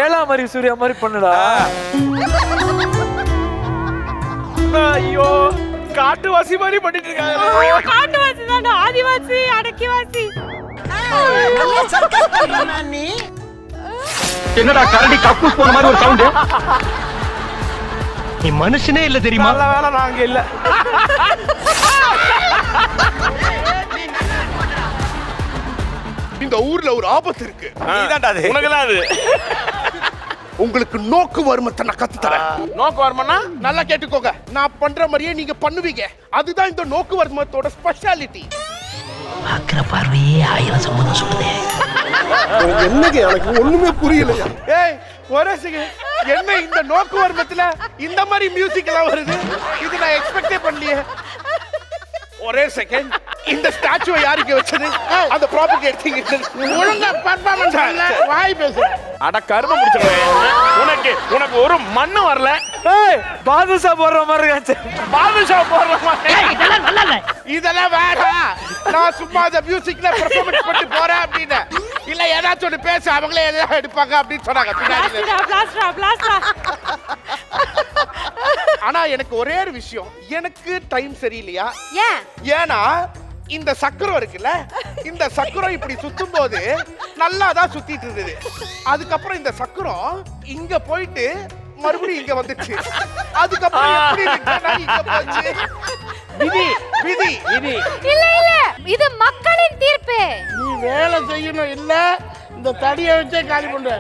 ஏழாம் அறிவு சூர்யா மாதிரி பண்ணுடா. ஐயோ காட்டுவாசி மாதிரி பண்ணிட்டு இருக்காங்க. காட்டுவாசி தான், ஆதிவாசி, அடக்கிவாசி. நீ என்னடா கரடி கக்கூஸ் போன மாதிரி ஒரு சவுண்ட்? நீ மனுஷனே இல்ல தெரியுமா? நல்ல வேலை நாங்க இல்ல. இந்த ஊர்ல ஒரு ஆபத்து இருக்கு. நீதான்டா அது. உனக்குதான் அது. உங்களுக்கு நோக்கு வருமத்தை நான் கத்து தரேன். நோக்கு வருமானா நல்லா கேட்டுக்கோங்க. நான் பண்ற மாதிரியே நீங்க பண்ணுவீங்க. அதுதான் இந்த நோக்கு வருமத்தோட ஸ்பெஷாலிட்டி. பாக்குற பார்வையே 1000 சம்மதம் சொல்லுதே. என்னங்க எனக்கு ஒண்ணுமே புரியலையா? ஏய் ஒரே செகண்ட். என்ன இந்த நோக்கு வருமத்துல இந்த மாதிரி மியூசிக் எல்லாம் வருது? இது நான் எக்ஸ்பெக்டே பண்ணலையே. ஒரே செகண்ட். இந்த ஸ்டாச்சுவை யாருக்கு வச்சது? அந்த ப்ராப்பர்ட்டி எடுத்தீங்க. ஒழுங்கா பெர்ஃபார்மன்ஸ் இல்ல, வாய் பேசு. அட கரும முடிச்சிடுவேன். உனக்கு ஒரு மண்ணு வரல. ஏய் பாதுஷா போடுற மாதிரி இருக்காச்சு. பாதுஷா போடுற மாதிரி. இதெல்லாம் நல்லா இல்ல. இதெல்லாம் வேணாம். நான் சும்மா அந்த மியூசிக்ல பெர்ஃபார்மன்ஸ் பண்ணி போறேன் அப்படின்னு. இல்ல ஏதாச்சும் ஒன்று பேச அவங்களே எல்லாம் எடுப்பாங்க அப்படின்னு சொன்னாங்க பின்னாடி. பிளாஸ்டரா பிளாஸ்டரா. ஆனா எனக்கு ஒரே ஒரு விஷயம். எனக்கு டைம் சரியில்லையா? ஏன்? ஏன்னா இந்த சக்கரம் இருக்குல்ல, இந்த சக்கரம் இப்படி சுத்தும் போது நல்லா தான் சுத்திட்டு இருந்தது. அதுக்கப்புறம் இந்த சக்கரம் இங்க போயிட்டு மறுபடியும் இங்க வந்துச்சு. அதுக்கப்புறம் எப்படி ரிட்டர்ன் ஆகி இங்க போச்சு? விதி விதி விதி. இல்ல இல்ல, இது மக்களின் தீர்ப்பு. நீ வேலை செய்யணும் இல்ல இந்த தடியை வச்சே காலி பண்ணுவ.